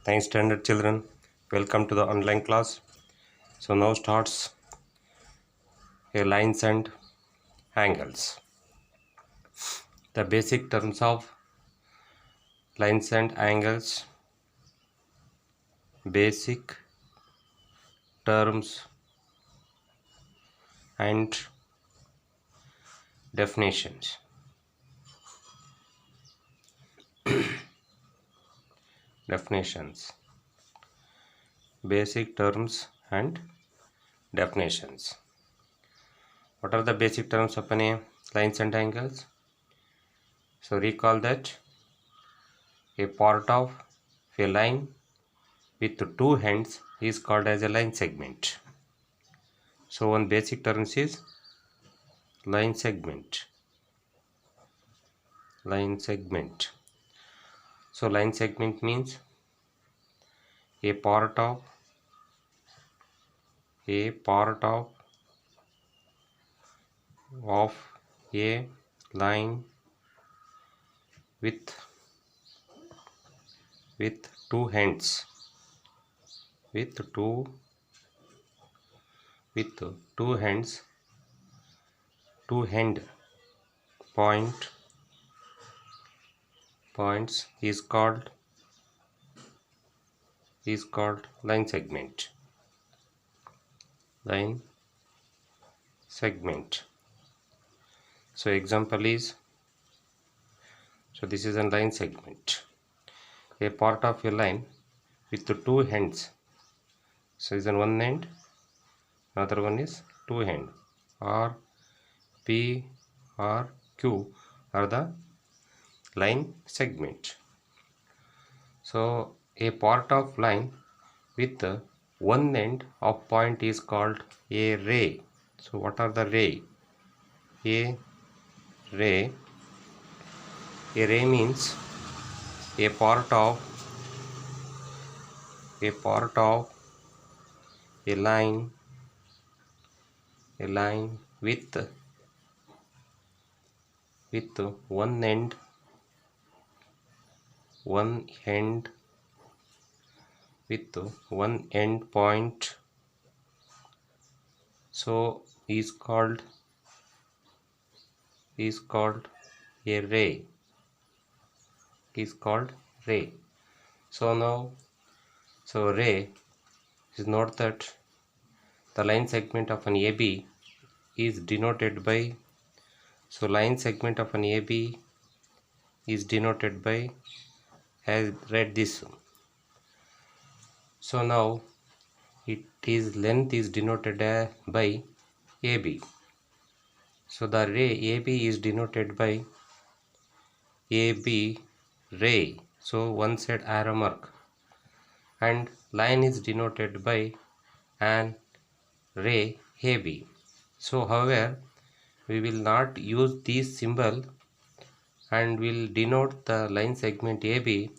Ninth standard children, welcome to the online class. So now starts a lines and angles. The basic terms of lines and angles. Basic terms and definitions. Definitions. Basic terms and definitions. What are the basic terms of any lines and angles? So recall that a part of a line with two ends is called as a line segment. So one basic terms is line segment. Line segment. So line segment means a part of a line with two ends with two ends, two end points is called line segment. Line segment. So example is, so this is a line segment, a part of a line with two ends. So is on one end, another one is two end. R, P, R, Q are the line segment. So a part of line with one end of point is called a ray. So what are the ray? A ray means a part of a line with one end with one end point, so is called a ray. So now, so ray is not that the line segment of an AB is denoted by, so line segment of an AB is denoted by, as read this. So now it is length is denoted by AB. So the ray AB is denoted by AB ray. So one side arrow mark, and line is denoted by an ray AB. So however, we will not use this symbol and will denote the line segment AB.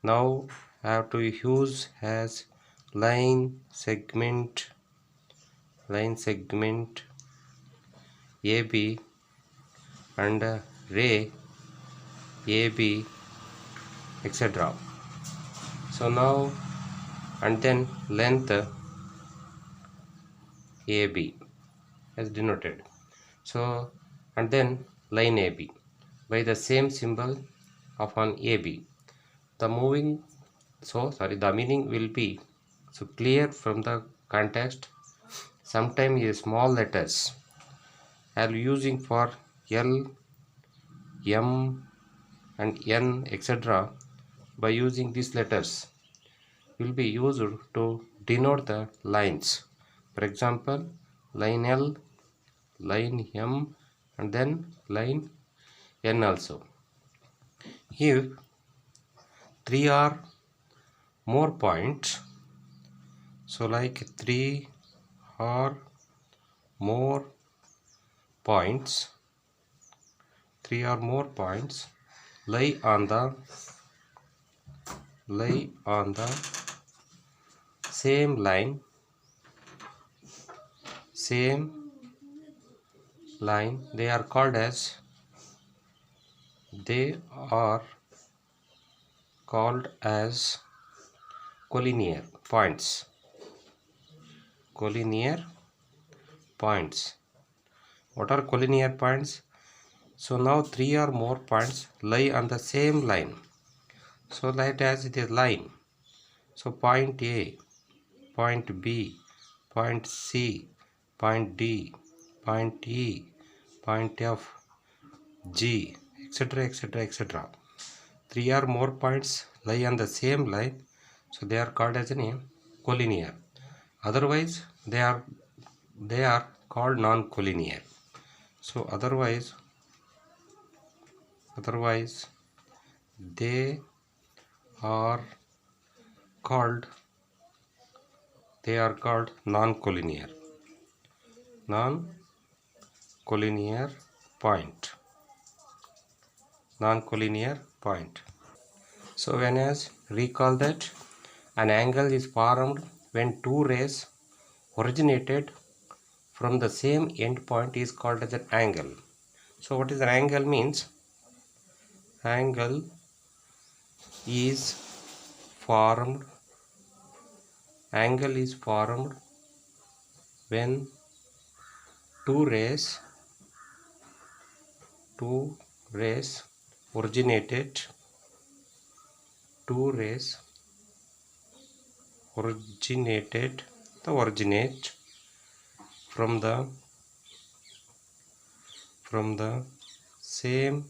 Now I have to use as line segment AB and ray AB, etc. So now, and then length AB as denoted. So and then line AB by the same symbol of an AB. The meaning will be so clear from the context. Sometimes a small letters are using for L, M and N, etc. By using these letters will be used to denote the lines. For example, line L, line M and then line N also. If three or more points, so like three or more points lie on the same line, they are called as collinear points. Collinear points. What are collinear points? So now three or more points lie on the same line. So let as it is line. So point A, point B, point C, point D, point E, point F, G, etc., etc., etc. Three or more points lie on the same line, so they are called as a collinear. Otherwise, they are called non-collinear. So otherwise they are called non-collinear. Non-collinear point. Non-collinear point. So when as recall that an angle is formed when two rays originated from the same end point is called as an angle. So what is an angle means? Angle is formed when two rays originated originate from the same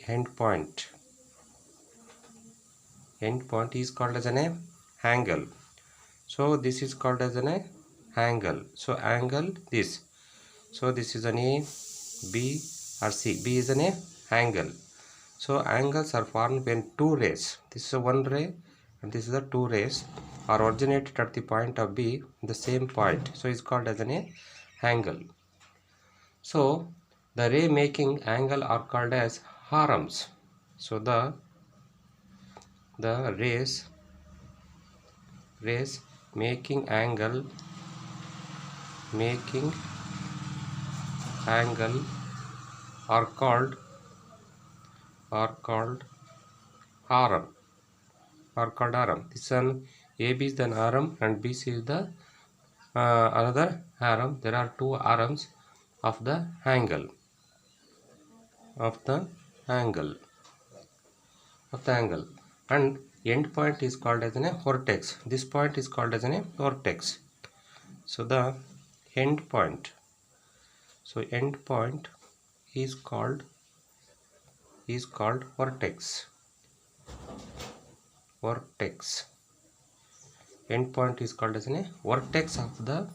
end point. End point is called as an angle. So this is called as an angle. So angle this. So this is an A, B or C. B is an angle. So angles are formed when two rays, this is a one ray and this is the two rays, are originated at the point of B, the same point. So it's called as an angle. So the ray making angle are called as arms. So the rays making angle are called arm. This one AB is the arm and BC is the another arm. There are two arms of the angle. And end point is called as a vertex. This point is called as a vertex. So the end point. So end point is called vertex. End point is called as a vertex of the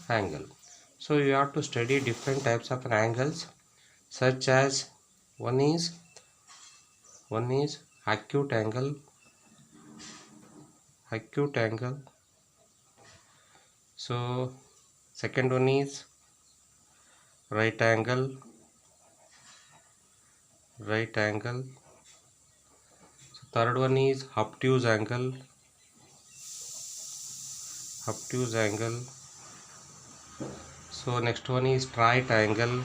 angle. So you have to study different types of angles, such as one is acute angle. So second one is right angle. So third one is obtuse angle. So next one is straight angle.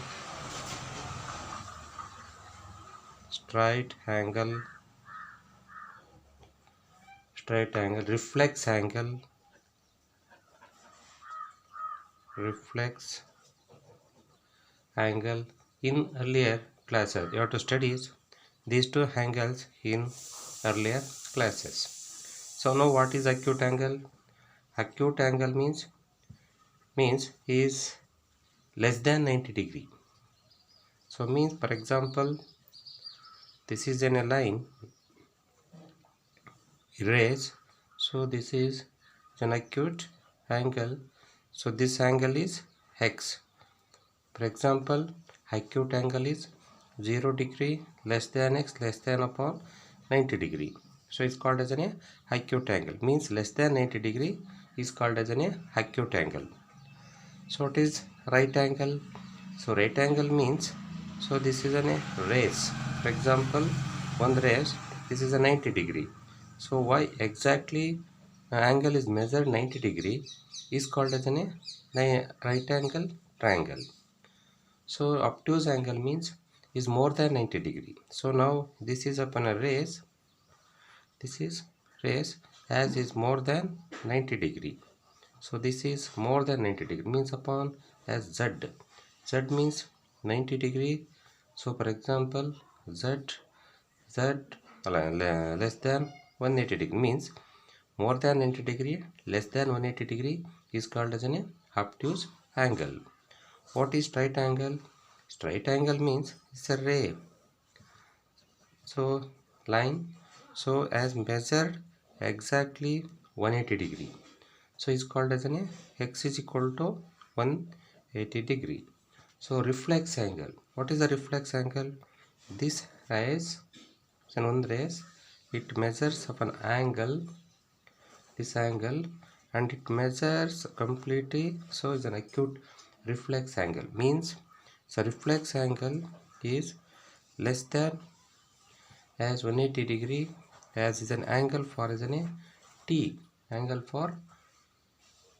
Reflex angle. In earlier classes, you have to study these two angles in earlier classes. So now what is acute angle? Acute angle means is less than 90 degree. So means, for example, this is in a line rays. So this is an acute angle. So this angle is x. For example, acute angle is 0 degree less than x less than upon 90 degree. So it's called as an acute angle. Means less than 90 degree is called as an acute angle. So it is right angle. So right angle means, so this is a rays. For example, one rays, this is a 90 degree. So why exactly angle is measured 90 degree is called as a right angle triangle. So obtuse angle means is more than 90 degree. So now this is upon a raise, this is raise as is more than 90 degree. So this is more than 90 degree means upon as z. Z means 90 degree. So for example z less than 180 degree means more than 90 degree less than 180 degree is called as an obtuse angle. What is straight angle? Straight angle means it's a ray. So line, so as measured exactly 180 degree. So it's called as an x is equal to 180 degree. So reflex angle. What is the reflex angle? This rays, so one rays, it measures of an angle, this angle, and it measures completely. So it's an acute reflex angle. Means so reflex angle is less than as 180 degree as is an angle for is an t, angle for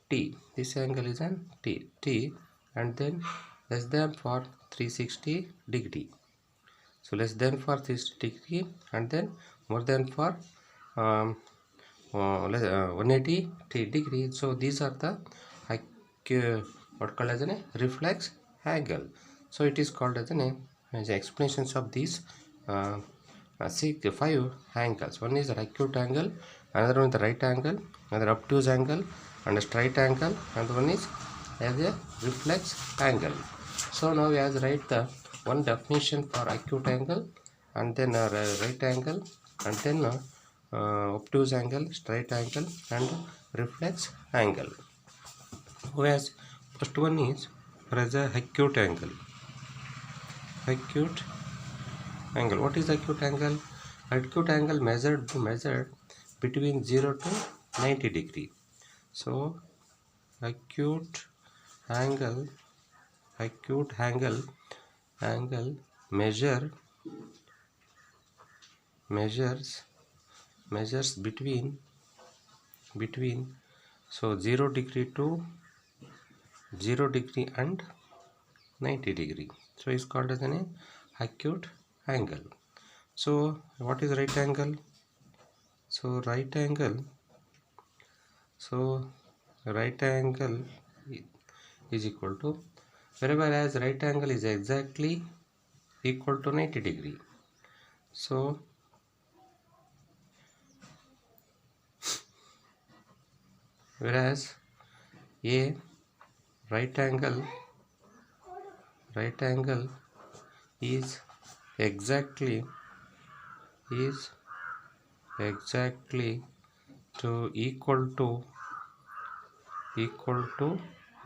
t. This angle is an t, and then less than for 360 degree. So less than for 360 degree and then more than for 180 degree. So these are the what called as a reflex angle. So it is called as explanations of these see the 5 angles. One is the acute angle, another one is the right angle, another obtuse angle, and a straight angle, and one is as a reflex angle. So now we have to write the one definition for acute angle, and then a right angle, and then obtuse angle, straight angle, and reflex angle. Whereas first one is as a acute angle. Acute angle. What is acute angle? Acute angle measured between 0 to 90 degree. So acute angle angle measures between so 0 degree to 0 degree and 90 degree. So it's called as an acute angle. So what is right angle? So right angle is equal to wherever as right angle is exactly equal to 90 degree. So whereas a right angle is exactly to equal to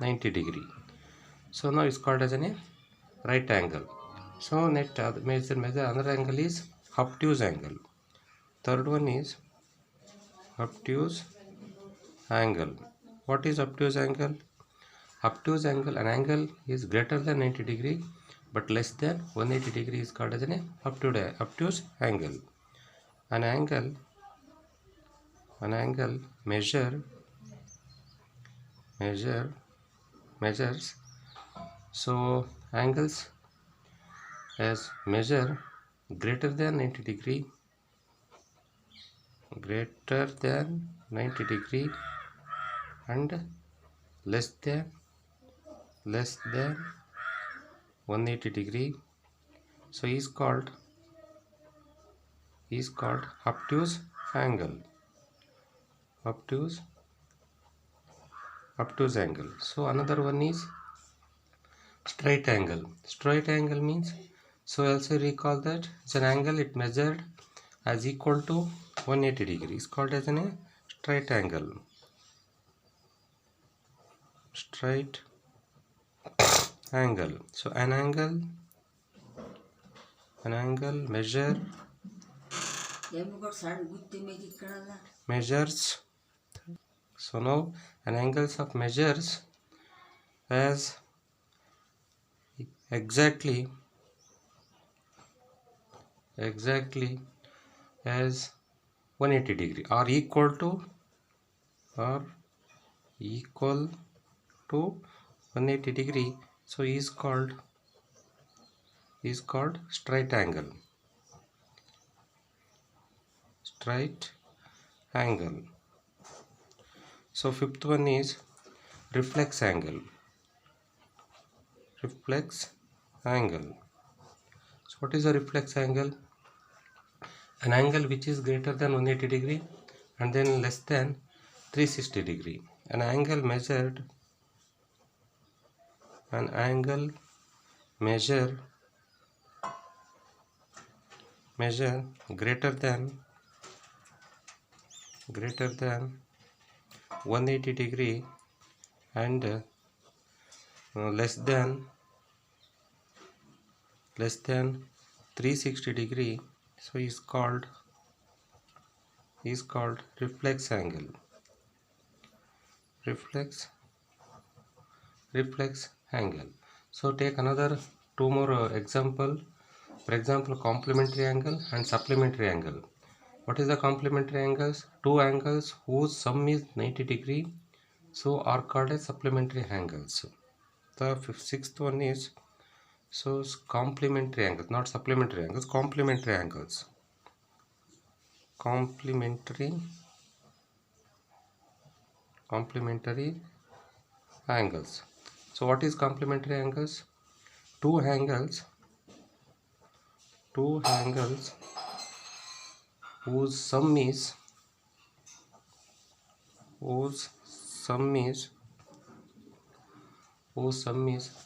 90 degree. So now it's called as a right angle. So next measure another angle is obtuse angle. Third one is obtuse angle. What is obtuse angle? Obtuse angle, an angle is greater than 90 degree but less than 180 degree is called as an obtuse angle. An angle measures so angles as measure greater than 90 degree and less than 180 degree. So is called obtuse angle. Obtuse angle. So another one is straight angle. Straight angle means, so also recall that it's an angle it measured as equal to 180 degree. It's called as a straight angle. Straight angle. So an angle measures. So now an angles of measures as exactly as 180 degree or equal to 180 degree. So is called is called straight angle. Straight angle. So fifth one is reflex angle. Reflex angle. So what is a reflex angle? An angle which is greater than 180 degree and then less than 360 degree. An angle measure greater than 180 degree and less than 360 degree, so is called reflex angle. Reflex angle. So take another two more example. For example, complementary angle and supplementary angle. What is the complementary angles? Two angles whose sum is 90 degree, so are called as supplementary angles. The sixth one is complementary angles, not supplementary angles, complementary angles. Complementary angles. So what is complementary angles? Two angles whose sum is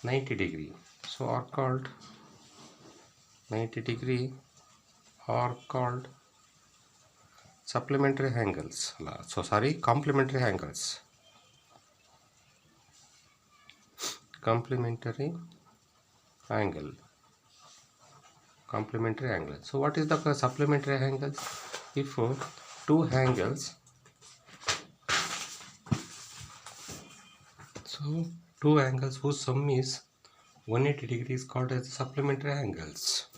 90 degree, so are called 90 degree are called supplementary angles. Complementary angles. Complementary angle. So what is the supplementary angle? If two angles, whose sum is 180 degrees called as supplementary angles.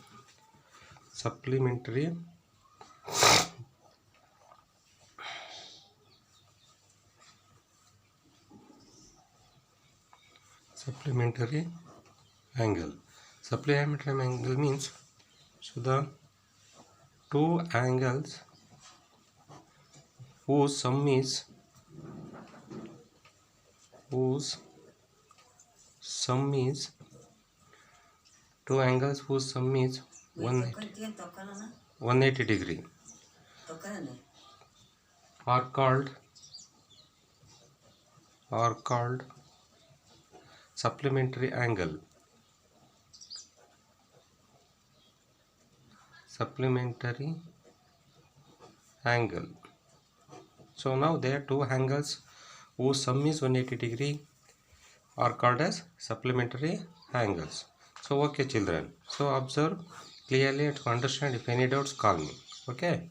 Supplementary angle. Supplementary angle means the two angles whose sum is 180 degree are called supplementary angle. So now there are two angles whose sum is 180 degree are called as supplementary angles. So okay children, so observe clearly and to understand. If any doubts, call me. Okay.